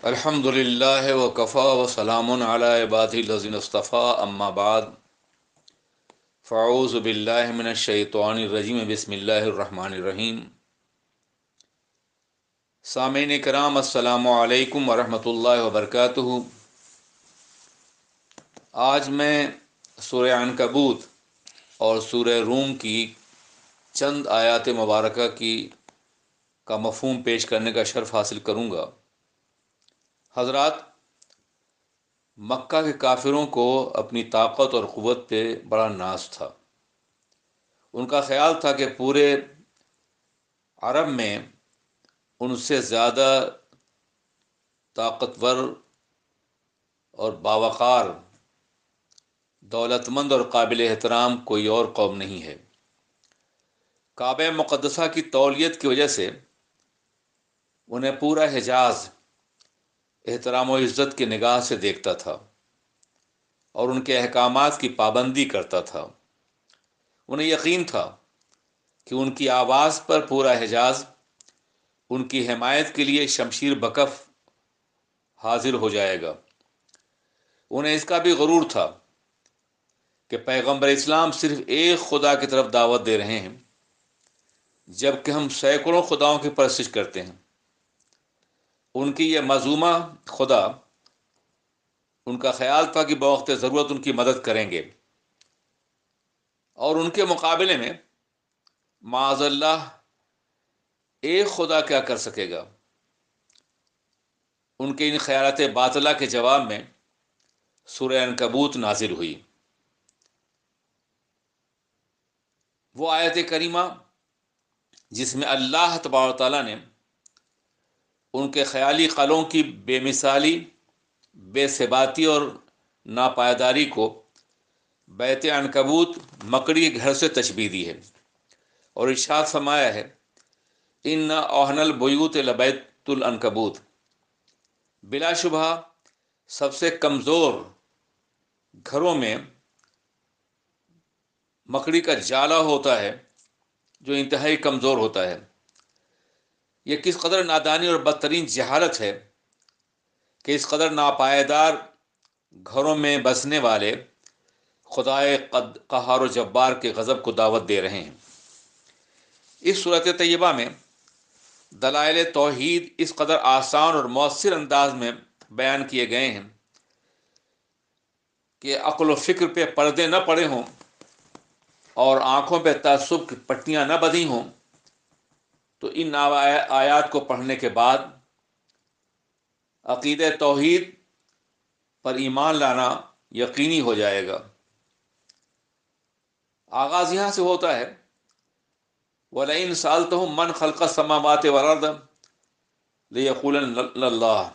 الحمد للہ وکفا وسلام علی عبادہ الذین اصطفیٰ اما بعد فاعوذ باللہ من الشیطان الرجیم بسم اللہ الرحمن الرحیم۔ سامعین کرام، السلام علیکم ورحمۃ اللہ وبرکاتہ۔ آج میں سورہ عنکبوت اور سورہ روم کی چند آیات مبارکہ کا مفہوم پیش کرنے کا شرف حاصل کروں گا۔ حضرات، مکہ کے کافروں کو اپنی طاقت اور قوت پہ بڑا ناز تھا۔ ان کا خیال تھا کہ پورے عرب میں ان سے زیادہ طاقتور اور باوقار، دولت مند اور قابل احترام کوئی اور قوم نہیں ہے۔ کعبہ مقدسہ کی تولیت کی وجہ سے انہیں پورا حجاز احترام و عزت کی نگاہ سے دیکھتا تھا اور ان کے احکامات کی پابندی کرتا تھا۔ انہیں یقین تھا کہ ان کی آواز پر پورا حجاز ان کی حمایت کے لیے شمشیر بکف حاضر ہو جائے گا۔ انہیں اس کا بھی غرور تھا کہ پیغمبر اسلام صرف ایک خدا کی طرف دعوت دے رہے ہیں، جبکہ ہم سینکڑوں خداؤں کی پرستش کرتے ہیں۔ ان کی یہ معصومہ خدا، ان کا خیال تھا کہ بوقت ضرورت ان کی مدد کریں گے، اور ان کے مقابلے میں معاذ اللہ ایک خدا کیا کر سکے گا۔ ان کے ان خیالات باطلہ کے جواب میں سورہ عنکبوت نازل ہوئی۔ وہ آیت کریمہ جس میں اللہ تبارک و تعالیٰ نے ان کے خیالی قلوں کی بے مثالی، بے ثباتی اور ناپائیداری کو بیت عنکبوت، مکڑی کے گھر سے تشبیہ دی ہے، اور ارشاد فرمایا ہے ان اوہن البیوت لبیت العنکبوت، بلا شبہ سب سے کمزور گھروں میں مکڑی کا جالا ہوتا ہے جو انتہائی کمزور ہوتا ہے۔ یہ کس قدر نادانی اور بدترین جہالت ہے کہ اس قدر ناپائیدار گھروں میں بسنے والے خدائے قہار و جبار کے غضب کو دعوت دے رہے ہیں۔ اس صورت طیبہ میں دلائل توحید اس قدر آسان اور مؤثر انداز میں بیان کیے گئے ہیں کہ عقل و فکر پہ پردے نہ پڑے ہوں اور آنکھوں پہ تعصب کی پٹیاں نہ بندھی ہوں تو ان آیات کو پڑھنے کے بعد عقیدہ توحید پر ایمان لانا یقینی ہو جائے گا۔ آغاز یہاں سے ہوتا ہے وَلَئِن سَأَلْتَهُم مَّنْ خَلَقَ السَّمَاوَاتِ وَالْأَرْضَ لَيَقُولَنَّ اللَّهُ،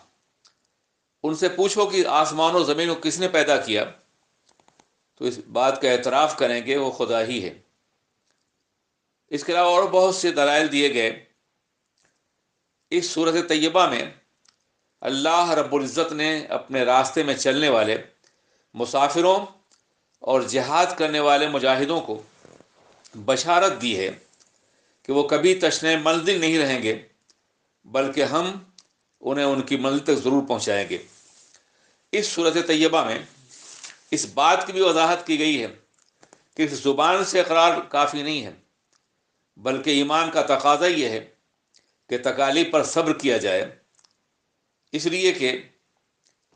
ان سے پوچھو کہ آسمان و زمین کو کس نے پیدا کیا، تو اس بات کا اعتراف کریں گے وہ خدا ہی ہے۔ اس کے علاوہ اور بہت سے دلائل دیے گئے۔ اس صورت طیبہ میں اللہ رب العزت نے اپنے راستے میں چلنے والے مسافروں اور جہاد کرنے والے مجاہدوں کو بشارت دی ہے کہ وہ کبھی تشنہ منزل نہیں رہیں گے، بلکہ ہم انہیں ان کی منزل تک ضرور پہنچائیں گے۔ اس صورت طیبہ میں اس بات کی بھی وضاحت کی گئی ہے کہ اس زبان سے اقرار کافی نہیں ہے، بلکہ ایمان کا تقاضا یہ ہے کہ تکالیف پر صبر کیا جائے، اس لیے کہ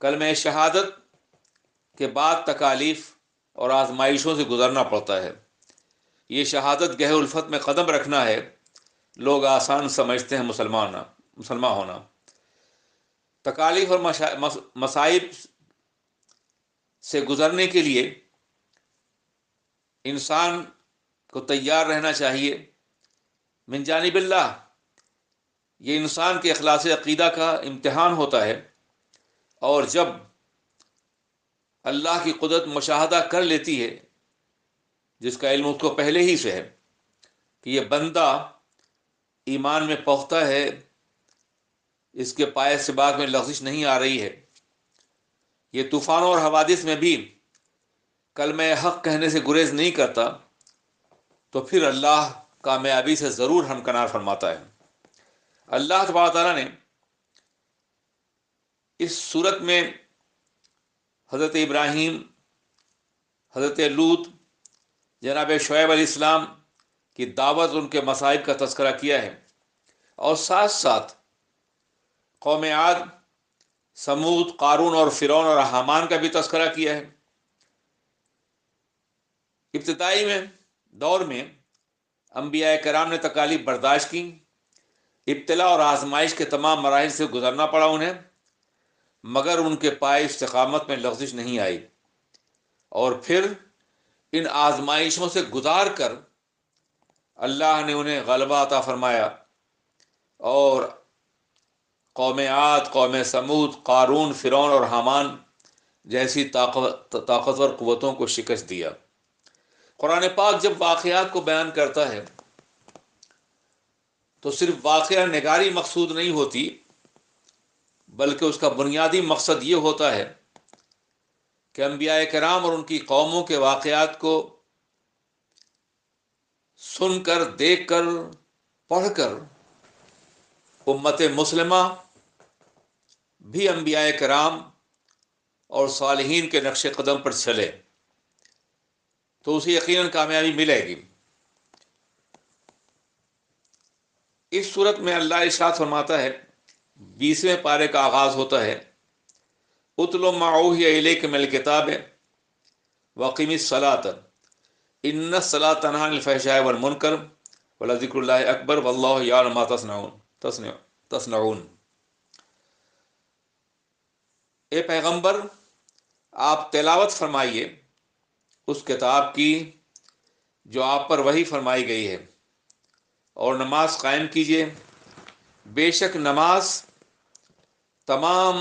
کلمہ شہادت کے بعد تکالیف اور آزمائشوں سے گزرنا پڑتا ہے۔ یہ شہادت گہر الفت میں قدم رکھنا ہے۔ لوگ آسان سمجھتے ہیں مسلمان ہونا۔ تکالیف اور مصائب سے گزرنے کے لیے انسان کو تیار رہنا چاہیے۔ من جانب اللہ، یہ انسان کے اخلاص عقیدہ کا امتحان ہوتا ہے، اور جب اللہ کی قدرت مشاہدہ کر لیتی ہے، جس کا علم اس کو پہلے ہی سے ہے کہ یہ بندہ ایمان میں پختہ ہے، اس کے پائے سے باغ میں لغزش نہیں آ رہی ہے، یہ طوفانوں اور حوادث میں بھی کلمہ حق کہنے سے گریز نہیں کرتا، تو پھر اللہ کامیابی سے ضرور ہمکنار فرماتا ہے۔ اللہ تبارک تعالیٰ نے اس صورت میں حضرت ابراہیم، حضرت لوط، جناب شعیب علیہ السلام کی دعوت، ان کے مصائب کا تذکرہ کیا ہے، اور ساتھ ساتھ قوم عاد، سمود، قارون اور فرعون اور حامان کا بھی تذکرہ کیا ہے۔ ابتدائی دور میں انبیاء کرام نے تکالیف برداشت کی، ابتلا اور آزمائش کے تمام مراحل سے گزرنا پڑا انہیں، مگر ان کے پائے استقامت میں لغزش نہیں آئی، اور پھر ان آزمائشوں سے گزار کر اللہ نے انہیں غلبہ عطا فرمایا، اور قوم عاد، قوم سمود، قارون، فرعون اور حامان جیسی طاقتور قوتوں کو شکست دیا۔ قرآن پاک جب واقعات کو بیان کرتا ہے تو صرف واقعہ نگاری مقصود نہیں ہوتی، بلکہ اس کا بنیادی مقصد یہ ہوتا ہے کہ انبیاء کرام اور ان کی قوموں کے واقعات کو سن کر، دیکھ کر، پڑھ کر امت مسلمہ بھی انبیاء کرام اور صالحین کے نقش قدم پر چلے تو اسے یقیناً کامیابی ملے گی۔ اس صورت میں اللہ ارشاد فرماتا ہے، 20ویں پارے کا آغاز ہوتا ہے، اتل ما اوحی الیک من الکتاب واقم الصلاۃ ان الصلاۃ تنہی عن الفحشاء والمنکر ولذکر اللہ اکبر واللہ یعلم ما تصنعون۔ اے پیغمبر، آپ تلاوت فرمائیے اس کتاب کی جو آپ پر وحی فرمائی گئی ہے، اور نماز قائم کیجیے، بے شک نماز تمام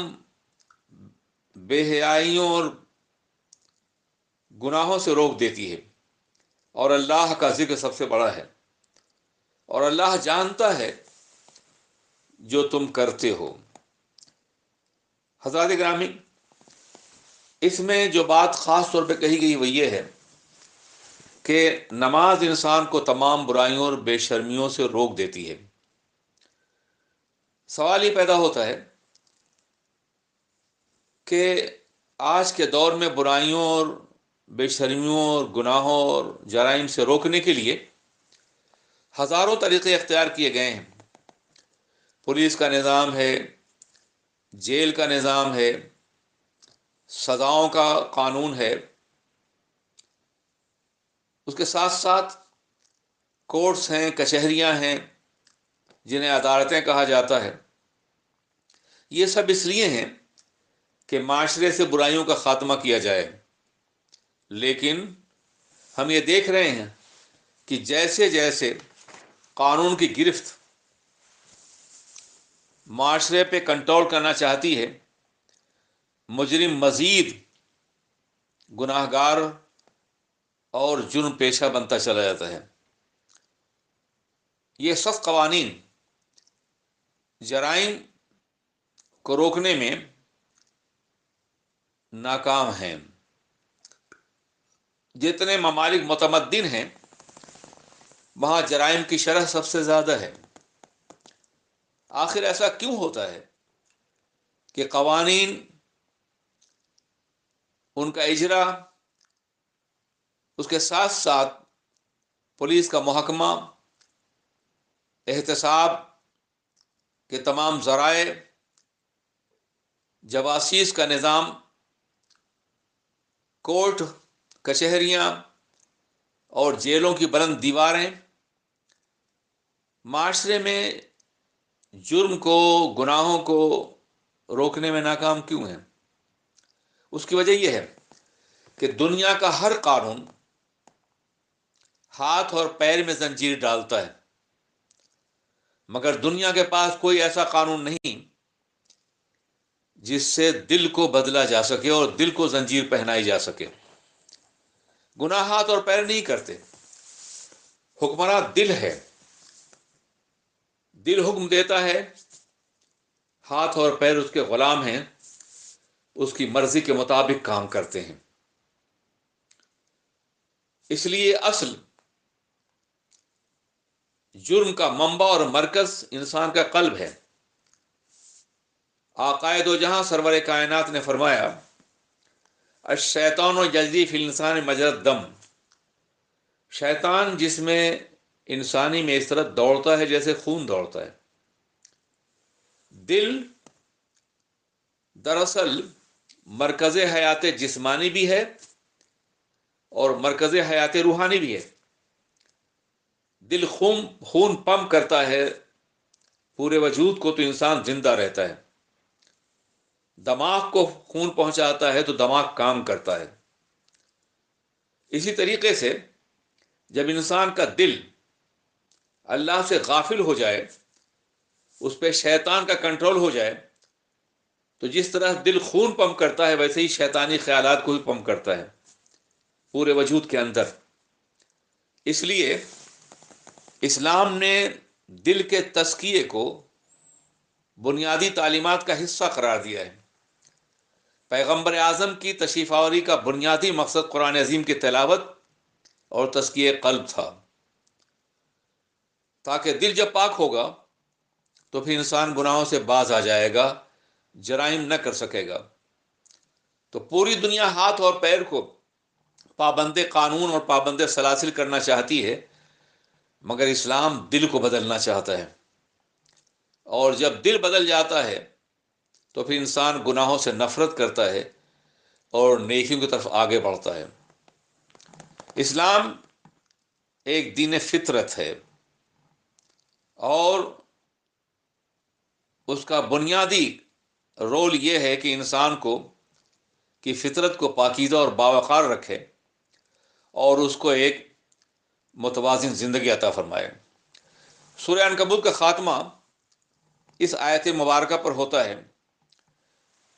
بے حیائیوں اور گناہوں سے روک دیتی ہے، اور اللہ کا ذکر سب سے بڑا ہے، اور اللہ جانتا ہے جو تم کرتے ہو۔ حضرات گرامی، اس میں جو بات خاص طور پہ کہی گئی وہ یہ ہے کہ نماز انسان کو تمام برائیوں اور بے شرمیوں سے روک دیتی ہے۔ سوال یہ پیدا ہوتا ہے کہ آج کے دور میں برائیوں اور بے شرمیوں اور گناہوں اور جرائم سے روکنے کے لیے ہزاروں طریقے اختیار کیے گئے ہیں۔ پولیس کا نظام ہے، جیل کا نظام ہے، سزاؤں کا قانون ہے، اس کے ساتھ ساتھ کورٹس ہیں، کچہریاں ہیں جنہیں عدالتیں کہا جاتا ہے۔ یہ سب اس لیے ہیں کہ معاشرے سے برائیوں کا خاتمہ کیا جائے، لیکن ہم یہ دیکھ رہے ہیں کہ جیسے جیسے قانون کی گرفت معاشرے پہ کنٹرول کرنا چاہتی ہے، مجرم مزید گناہ گار اور جرم پیشہ بنتا چلا جاتا ہے۔ یہ سخت قوانین جرائم کو روکنے میں ناکام ہیں۔ جتنے ممالک متمدن ہیں وہاں جرائم کی شرح سب سے زیادہ ہے۔ آخر ایسا کیوں ہوتا ہے کہ قوانین، ان کا اجرا، اس کے ساتھ ساتھ پولیس کا محکمہ، احتساب کے تمام ذرائع، جواسیس کا نظام، کورٹ، کچہریاں اور جیلوں کی بلند دیواریں معاشرے میں جرم کو، گناہوں کو روکنے میں ناکام کیوں ہیں؟ اس کی وجہ یہ ہے کہ دنیا کا ہر قانون ہاتھ اور پیر میں زنجیر ڈالتا ہے، مگر دنیا کے پاس کوئی ایسا قانون نہیں جس سے دل کو بدلا جا سکے اور دل کو زنجیر پہنائی جا سکے۔ گناہ ہاتھ اور پیر نہیں کرتے، حکمراں دل ہے۔ دل حکم دیتا ہے، ہاتھ اور پیر اس کے غلام ہیں، اس کی مرضی کے مطابق کام کرتے ہیں۔ اس لیے اصل جرم کا منبع اور مرکز انسان کا قلب ہے، آقائے دو جہاں سرور کائنات نے فرمایا الشیطان و جلدی فی الانسان مجرد دم، شیطان جس میں انسانی میں اس طرح دوڑتا ہے جیسے خون دوڑتا ہے۔ دل دراصل مرکز حیات جسمانی بھی ہے اور مرکز حیات روحانی بھی ہے۔ دل خون پمپ کرتا ہے پورے وجود کو تو انسان زندہ رہتا ہے، دماغ کو خون پہنچاتا ہے تو دماغ کام کرتا ہے۔ اسی طریقے سے جب انسان کا دل اللہ سے غافل ہو جائے، اس پہ شیطان کا کنٹرول ہو جائے، تو جس طرح دل خون پمپ کرتا ہے ویسے ہی شیطانی خیالات کو بھی پمپ کرتا ہے پورے وجود کے اندر۔ اس لیے اسلام نے دل کے تزکیے کو بنیادی تعلیمات کا حصہ قرار دیا ہے۔ پیغمبر اعظم کی تشریف آوری کا بنیادی مقصد قرآن عظیم کی تلاوت اور تزکیہ قلب تھا، تاکہ دل جب پاک ہوگا تو پھر انسان گناہوں سے باز آ جائے گا، جرائم نہ کر سکے گا۔ تو پوری دنیا ہاتھ اور پیر کو پابند قانون اور پابند سلاسل کرنا چاہتی ہے، مگر اسلام دل کو بدلنا چاہتا ہے، اور جب دل بدل جاتا ہے تو پھر انسان گناہوں سے نفرت کرتا ہے اور نیکیوں کی طرف آگے بڑھتا ہے۔ اسلام ایک دین فطرت ہے، اور اس کا بنیادی رول یہ ہے کہ انسان کو کی فطرت کو پاکیزہ اور باوقار رکھے اور اس کو ایک متوازن زندگی عطا فرمائے۔ سورہ عنکبوت کا خاتمہ اس آیت مبارکہ پر ہوتا ہے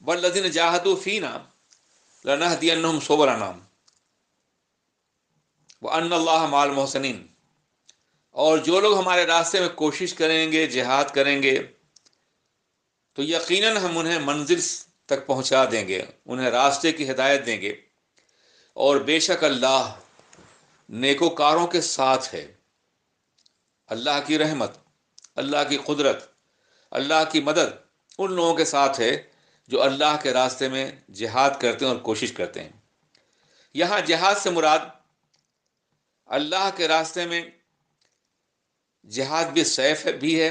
والذین جاہدوا فینا لنہدینہم سبلنا وان اللہ مع المحسنین، اور جو لوگ ہمارے راستے میں کوشش کریں گے، جہاد کریں گے، تو یقیناً ہم انہیں منزل تک پہنچا دیں گے، انہیں راستے کی ہدایت دیں گے، اور بے شک اللہ نیکوکاروں کے ساتھ ہے۔ اللہ کی رحمت، اللہ کی قدرت، اللہ کی مدد ان لوگوں کے ساتھ ہے جو اللہ کے راستے میں جہاد کرتے ہیں اور کوشش کرتے ہیں۔ یہاں جہاد سے مراد اللہ کے راستے میں جہاد بھی سیف بھی ہے،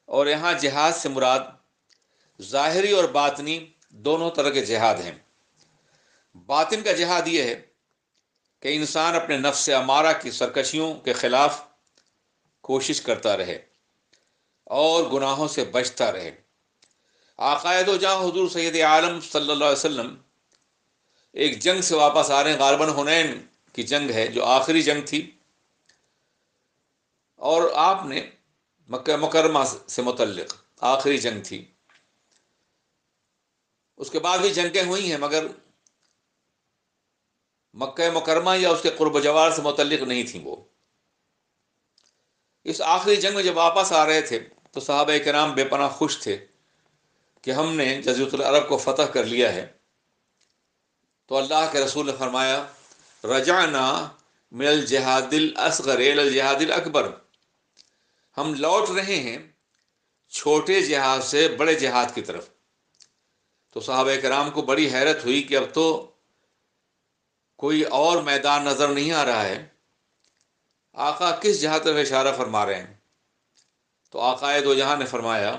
اور یہاں جہاد سے مراد ظاہری اور باطنی دونوں طرح کے جہاد ہیں۔ باطن کا جہاد یہ ہے کہ انسان اپنے نفس امارہ کی سرکشیوں کے خلاف کوشش کرتا رہے اور گناہوں سے بچتا رہے۔ آقائد و جہاں حضور سید عالم صلی اللہ علیہ وسلم ایک جنگ سے واپس آ رہے ہیں، غالباً حنین کی جنگ ہے جو آخری جنگ تھی، اور آپ نے مکہ مکرمہ سے متعلق آخری جنگ تھی۔ اس کے بعد بھی جنگیں ہوئی ہیں مگر مکہ مکرمہ یا اس کے قرب و جوار سے متعلق نہیں تھیں وہ۔ اس آخری جنگ میں جب واپس آ رہے تھے تو صحابہ کرام بے پناہ خوش تھے کہ ہم نے جزیرۃ العرب کو فتح کر لیا ہے۔ تو اللہ کے رسول نے فرمایا رجعنا من الجہاد الاصغر الی الجہاد الاکبر، ہم لوٹ رہے ہیں چھوٹے جہاد سے بڑے جہاد کی طرف۔ تو صحابہ کرام کو بڑی حیرت ہوئی کہ اب تو کوئی اور میدان نظر نہیں آ رہا ہے، آقا کس جہاد طرف اشارہ فرما رہے ہیں؟ تو آقا دو جہاں نے فرمایا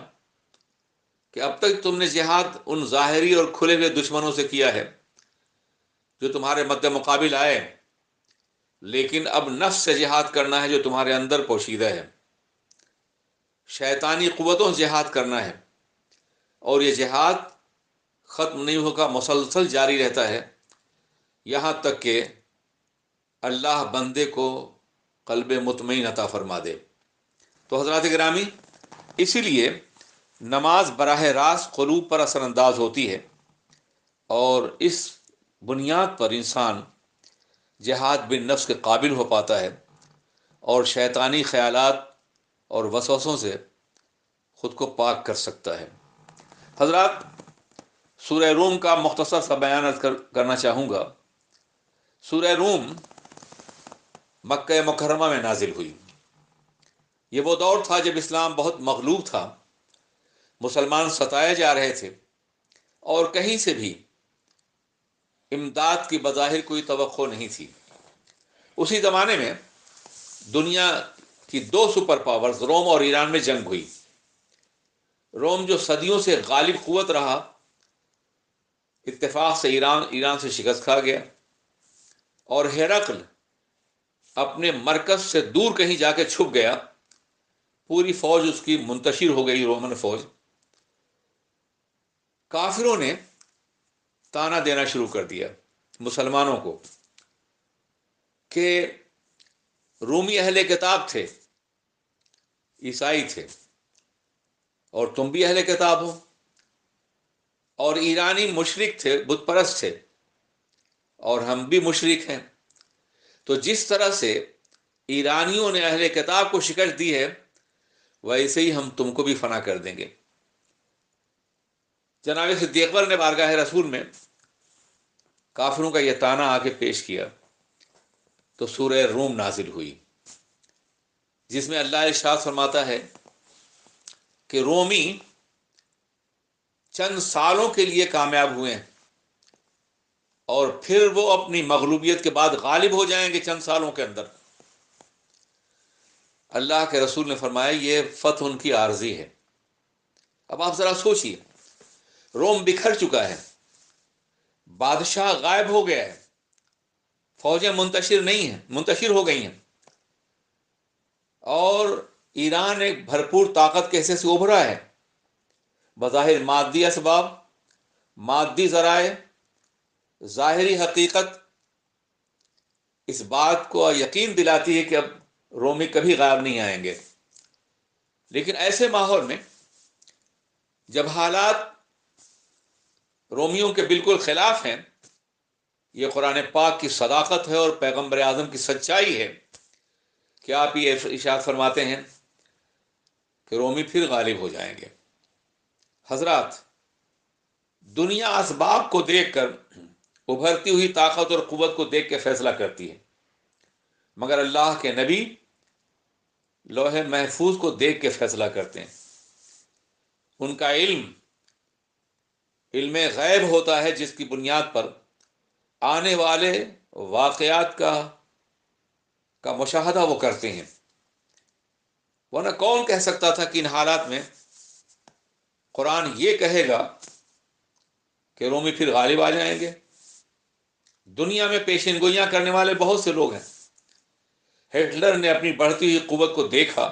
کہ اب تک تم نے جہاد ان ظاہری اور کھلے ہوئے دشمنوں سے کیا ہے جو تمہارے مد مقابل آئے، لیکن اب نفس سے جہاد کرنا ہے جو تمہارے اندر پوشیدہ ہے، شیطانی قوتوں سے جہاد کرنا ہے، اور یہ جہاد ختم نہیں ہوگا، مسلسل جاری رہتا ہے یہاں تک کہ اللہ بندے کو قلب مطمئن عطا فرما دے۔ تو حضرات گرامی، اسی لیے نماز براہ راست قلوب پر اثر انداز ہوتی ہے، اور اس بنیاد پر انسان جہاد بن نفس کے قابل ہو پاتا ہے اور شیطانی خیالات اور وسوسوں سے خود کو پاک کر سکتا ہے۔ حضرات، سورہ روم کا مختصر سا بیان کرنا چاہوں گا۔ سورہ روم مکہ مکرمہ میں نازل ہوئی۔ یہ وہ دور تھا جب اسلام بہت مغلوب تھا، مسلمان ستائے جا رہے تھے اور کہیں سے بھی امداد کی بظاہر کوئی توقع نہیں تھی۔ اسی زمانے میں دنیا کی دو سپر پاورز روم اور ایران میں جنگ ہوئی۔ روم جو صدیوں سے غالب قوت رہا، اتفاق سے ایران سے شکست کھا گیا، اور ہرقل اپنے مرکز سے دور کہیں جا کے چھپ گیا۔ پوری فوج اس کی منتشر ہو گئی، رومن فوج۔ کافروں نے تانا دینا شروع کر دیا مسلمانوں کو کہ رومی اہل کتاب تھے، عیسائی تھے، اور تم بھی اہل کتاب ہو، اور ایرانی مشرک تھے، بت پرست تھے، اور ہم بھی مشرک ہیں۔ تو جس طرح سے ایرانیوں نے اہل کتاب کو شکست دی ہے، ویسے ہی ہم تم کو بھی فنا کر دیں گے۔ جناب صدیق اکبر نے بارگاہ رسول میں کافروں کا یہ طعنہ آ کے پیش کیا تو سورہ روم نازل ہوئی، جس میں اللہ ارشاد فرماتا ہے کہ رومی چند سالوں کے لیے کامیاب ہوئے ہیں، اور پھر وہ اپنی مغلوبیت کے بعد غالب ہو جائیں گے چند سالوں کے اندر۔ اللہ کے رسول نے فرمایا یہ فتح ان کی عارضی ہے۔ اب آپ ذرا سوچئے، روم بکھر چکا ہے، بادشاہ غائب ہو گیا ہے، فوجیں منتشر ہو گئی ہیں، اور ایران ایک بھرپور طاقت کے حصے سے ابھرا ہے۔ بظاہر مادی اسباب، مادی ذرائع، ظاہری حقیقت اس بات کو یقین دلاتی ہے کہ اب رومی کبھی غائب نہیں آئیں گے۔ لیکن ایسے ماحول میں جب حالات رومیوں کے بالکل خلاف ہیں، یہ قرآن پاک کی صداقت ہے اور پیغمبر اعظم کی سچائی ہے کہ آپ یہ ارشاد فرماتے ہیں کہ رومی پھر غالب ہو جائیں گے۔ حضرات، دنیا اسباب کو دیکھ کر، ابھرتی ہوئی طاقت اور قوت کو دیکھ کے فیصلہ کرتی ہے، مگر اللہ کے نبی لوح محفوظ کو دیکھ کے فیصلہ کرتے ہیں۔ ان کا علم غیب ہوتا ہے، جس کی بنیاد پر آنے والے واقعات کا مشاہدہ وہ کرتے ہیں۔ ورنہ کون کہہ سکتا تھا کہ ان حالات میں قرآن یہ کہے گا کہ رومی پھر غالب آ جائیں گے؟ دنیا میں پیشین گوئیاں کرنے والے بہت سے لوگ ہیں۔ ہٹلر نے اپنی بڑھتی ہوئی قوت کو دیکھا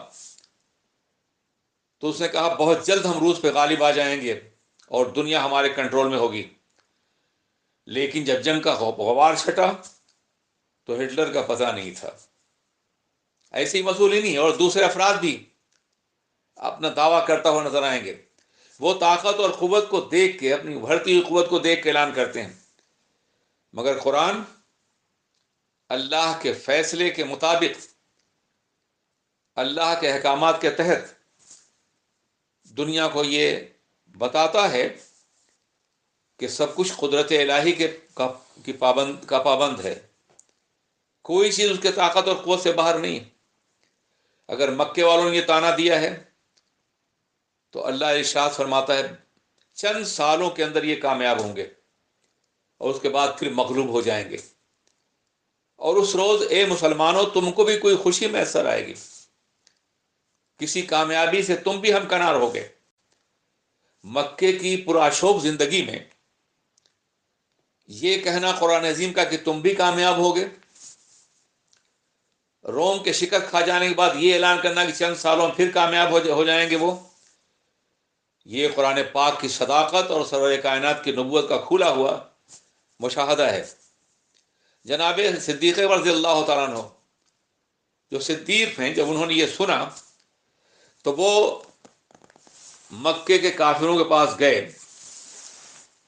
تو اس نے کہا بہت جلد ہم روس پہ غالب آ جائیں گے اور دنیا ہمارے کنٹرول میں ہوگی۔ لیکن جب جنگ کا غبار چھٹا تو ہٹلر کا پتہ نہیں تھا۔ ایسے ہی مسولینی اور دوسرے افراد بھی اپنا دعویٰ کرتا ہوا نظر آئیں گے۔ وہ طاقت اور قوت کو دیکھ کے، اپنی ابھرتی ہوئی قوت کو دیکھ کے اعلان کرتے ہیں، مگر قرآن اللہ کے فیصلے کے مطابق، اللہ کے احکامات کے تحت دنیا کو یہ بتاتا ہے کہ سب کچھ قدرت الہی کا پابند ہے۔ کوئی چیز اس کے طاقت اور قوت سے باہر نہیں۔ اگر مکے والوں نے یہ طعنہ دیا ہے تو اللہ ارشاد فرماتا ہے چند سالوں کے اندر یہ کامیاب ہوں گے اور اس کے بعد پھر مغلوب ہو جائیں گے۔ اور اس روز اے مسلمانوں، تم کو بھی کوئی خوشی میسر آئے گی، کسی کامیابی سے تم بھی ہمکنار ہوگے۔ مکے کی پرآشوب زندگی میں یہ کہنا قرآن عظیم کا کہ تم بھی کامیاب ہوگے، روم کے شکست کھا جانے کے بعد یہ اعلان کرنا کہ چند سالوں میں پھر کامیاب ہو جائیں گے وہ، یہ قرآن پاک کی صداقت اور سرور کائنات کی نبوت کا کھلا ہوا مشاہدہ ہے۔ جناب صدیق رضی اللہ تعالیٰ عنہ جو صدیق ہیں، جب انہوں نے یہ سنا تو وہ مکے کے کافروں کے پاس گئے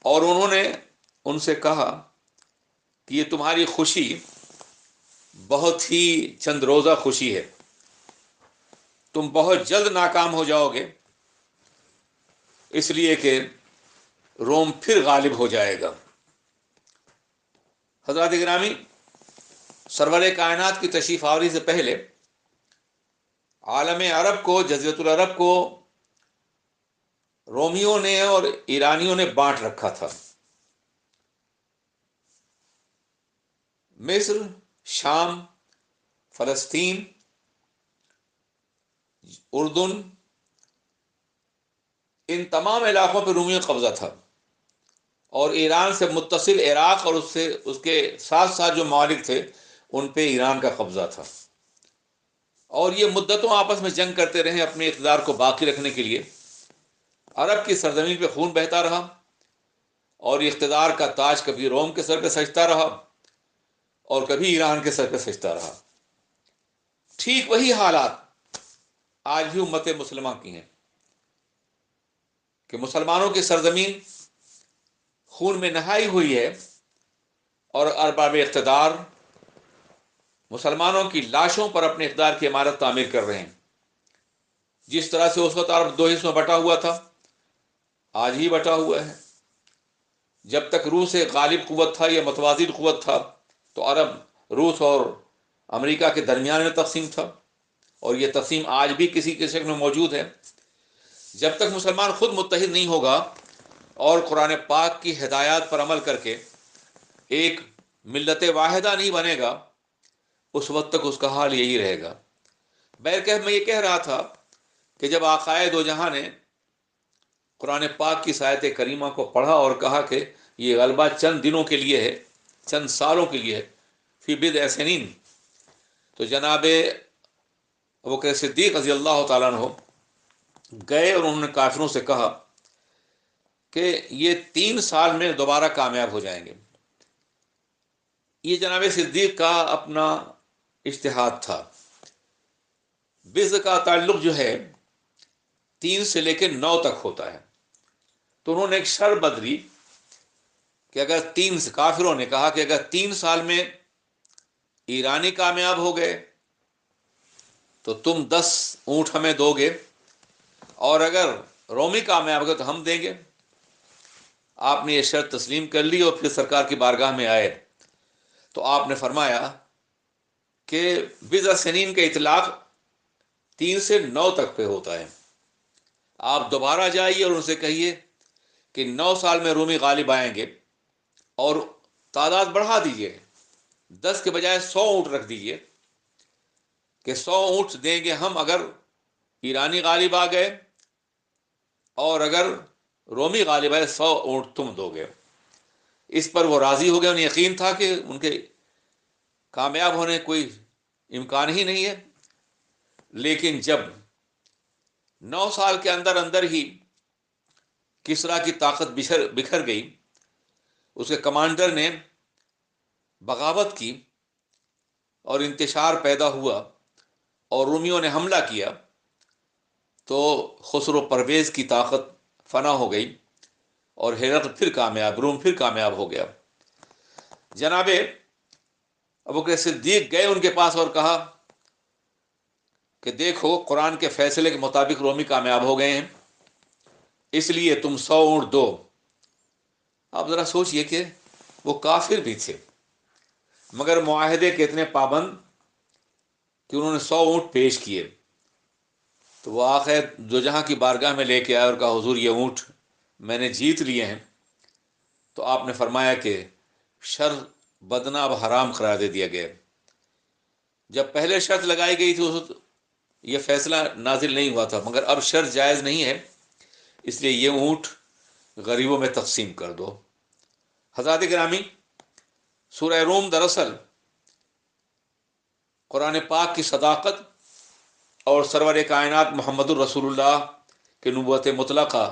اور انہوں نے ان سے کہا کہ یہ تمہاری خوشی بہت ہی چند روزہ خوشی ہے، تم بہت جلد ناکام ہو جاؤ گے، اس لیے کہ روم پھر غالب ہو جائے گا۔ حضرات گرامی، سرور کائنات کی تشریف آوری سے پہلے عالم عرب کو، جزیرۃ العرب کو رومیوں نے اور ایرانیوں نے بانٹ رکھا تھا۔ مصر، شام، فلسطین، اردن، ان تمام علاقوں پہ رومیوں کا قبضہ تھا، اور ایران سے متصل عراق اور اس کے ساتھ ساتھ جو ممالک تھے ان پہ ایران کا قبضہ تھا، اور یہ مدتوں آپس میں جنگ کرتے رہے اپنے اقتدار کو باقی رکھنے کے لیے۔ عرب کی سرزمین پہ خون بہتا رہا، اور اقتدار کا تاج کبھی روم کے سر پہ سجتا رہا اور کبھی ایران کے سر پہ سجتا رہا۔ ٹھیک وہی حالات آج بھی امت مسلمہ کی ہیں کہ مسلمانوں کی سرزمین خون میں نہائی ہوئی ہے، اور ارباب اقتدار مسلمانوں کی لاشوں پر اپنے اقتدار کی عمارت تعمیر کر رہے ہیں۔ جس طرح سے اس وقت عرب دو حصوں میں بٹا ہوا تھا، آج ہی بٹا ہوا ہے۔ جب تک روس ایک غالب قوت تھا یا متوازن قوت تھا تو عرب روس اور امریکہ کے درمیان میں تقسیم تھا، اور یہ تقسیم آج بھی کسی کے شکل میں موجود ہے۔ جب تک مسلمان خود متحد نہیں ہوگا اور قرآن پاک کی ہدایات پر عمل کر کے ایک ملت واحدہ نہیں بنے گا، اس وقت تک اس کا حال یہی رہے گا۔ بہرکیف میں یہ کہہ رہا تھا کہ جب آقائے دو جہاں نے قرآن پاک کی آیت کریمہ کو پڑھا اور کہا کہ یہ غلبہ چند دنوں کے لیے ہے، چند سالوں کے لیے ہے، فی بضع سنین، تو جناب ابوبکر صدیق رضی اللہ تعالیٰ عنہ گئے اور انہوں نے کافروں سے کہا کہ یہ 3 سال میں دوبارہ کامیاب ہو جائیں گے۔ یہ جناب صدیق کا اپنا اجتہاد تھا۔ بضع کا تعلق جو ہے 3 سے لے کے 9 تک ہوتا ہے، تو انہوں نے ایک شرط بدلی کہ اگر کافروں نے کہا کہ اگر 3 سال میں ایرانی کامیاب ہو گئے تو تم 10 اونٹ ہمیں دو گے، اور اگر رومی کامیاب ہو گئے تو ہم دیں گے۔ آپ نے یہ شرط تسلیم کر لی اور پھر سرکار کی بارگاہ میں آئے تو آپ نے فرمایا کہ بضع سنین کا اطلاق 3 سے 9 تک پہ ہوتا ہے۔ آپ دوبارہ جائیے اور ان سے کہیے کہ 9 سال میں رومی غالب آئیں گے، اور تعداد بڑھا دیجیے، 10 کے بجائے 100 اونٹ رکھ دیجیے کہ 100 اونٹ دیں گے ہم اگر ایرانی غالب آ گئے، اور اگر رومی غالب آئے 100 اونٹ تم دو گے۔ اس پر وہ راضی ہو گئے، انہیں یقین تھا کہ ان کے کامیاب ہونے کوئی امکان ہی نہیں ہے۔ لیکن جب 9 سال کے اندر اندر ہی کسریٰ کی طاقت بکھر گئی، اس کے کمانڈر نے بغاوت کی اور انتشار پیدا ہوا اور رومیوں نے حملہ کیا، تو خسرو پرویز کی طاقت فنا ہو گئی اور روم پھر کامیاب ہو گیا۔ جناب ابوبکر صدیق گئے ان کے پاس اور کہا کہ دیکھو قرآن کے فیصلے کے مطابق رومی کامیاب ہو گئے ہیں، اس لیے تم 100 اونٹ دو۔ آپ ذرا سوچئے کہ وہ کافر بھی تھے مگر معاہدے کے اتنے پابند کہ انہوں نے 100 اونٹ پیش کیے۔ تو وہ آخر دو جہاں کی بارگاہ میں لے کے آئے اور کہا حضور یہ اونٹ میں نے جیت لیے ہیں۔ تو آپ نے فرمایا کہ شر بدنا اب حرام قرار دے دیا گیا۔ جب پہلے شرط لگائی گئی تھی اس وقت یہ فیصلہ نازل نہیں ہوا تھا، مگر اب شرط جائز نہیں ہے، اس لیے یہ اونٹ غریبوں میں تقسیم کر دو۔ حضرات گرامی، سورہ روم دراصل قرآن پاک کی صداقت اور سرور کائنات محمد الرسول اللہ کے نبوت مطلقہ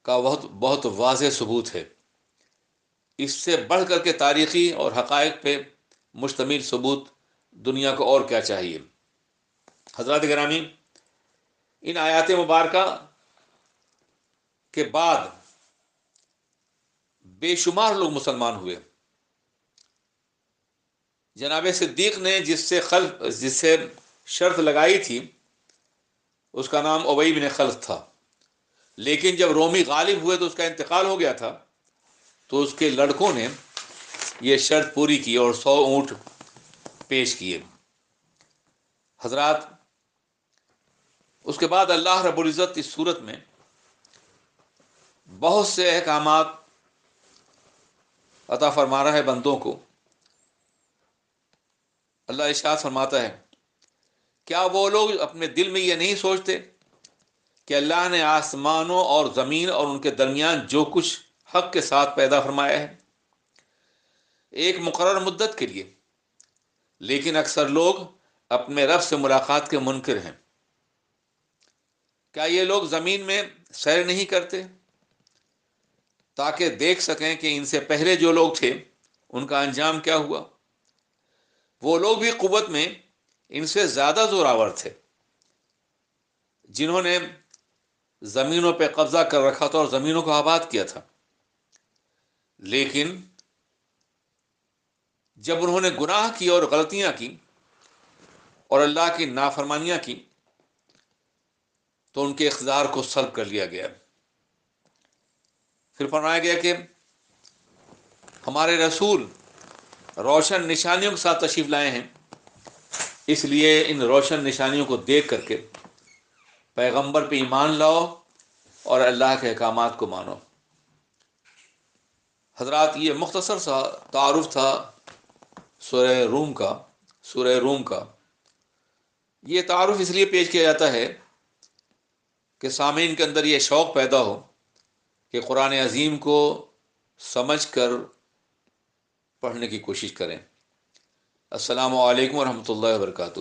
کا بہت واضح ثبوت ہے۔ اس سے بڑھ کر کے تاریخی اور حقائق پہ مشتمل ثبوت دنیا کو اور کیا چاہیے۔ حضرات گرامی، ان آیات مبارکہ کے بعد بے شمار لوگ مسلمان ہوئے۔ جناب صدیق نے جس سے شرط لگائی تھی اس کا نام ابی بن خلف تھا، لیکن جب رومی غالب ہوئے تو اس کا انتقال ہو گیا تھا، تو اس کے لڑکوں نے یہ شرط پوری کی اور 100 اونٹ پیش کیے۔ حضرات، اس کے بعد اللہ رب العزت اس صورت میں بہت سے احکامات عطا فرما رہا ہے بندوں کو۔ اللہ ارشاد فرماتا ہے، کیا وہ لوگ اپنے دل میں یہ نہیں سوچتے کہ اللہ نے آسمانوں اور زمین اور ان کے درمیان جو کچھ حق کے ساتھ پیدا فرمایا ہے ایک مقرر مدت کے لیے، لیکن اکثر لوگ اپنے رب سے ملاقات کے منکر ہیں۔ کیا یہ لوگ زمین میں سیر نہیں کرتے تاکہ دیکھ سکیں کہ ان سے پہلے جو لوگ تھے ان کا انجام کیا ہوا؟ وہ لوگ بھی قوت میں ان سے زیادہ زوراور تھے، جنہوں نے زمینوں پہ قبضہ کر رکھا تھا اور زمینوں کو آباد کیا تھا، لیکن جب انہوں نے گناہ کی اور غلطیاں کی اور اللہ کی نافرمانیاں کی تو ان کے اقتدار کو سلب کر لیا گیا۔ پھر فرمایا گیا کہ ہمارے رسول روشن نشانیوں کے ساتھ تشریف لائے ہیں، اس لیے ان روشن نشانیوں کو دیکھ کر کے پیغمبر پہ ایمان لاؤ اور اللہ کے احکامات کو مانو۔ حضرات، یہ مختصر سا تعارف تھا سورہ روم کا۔ یہ تعارف اس لیے پیش کیا جاتا ہے کہ سامعین کے اندر یہ شوق پیدا ہو کہ قرآن عظیم کو سمجھ کر پڑھنے کی کوشش کریں۔ السلام علیکم ورحمۃ اللہ وبرکاتہ۔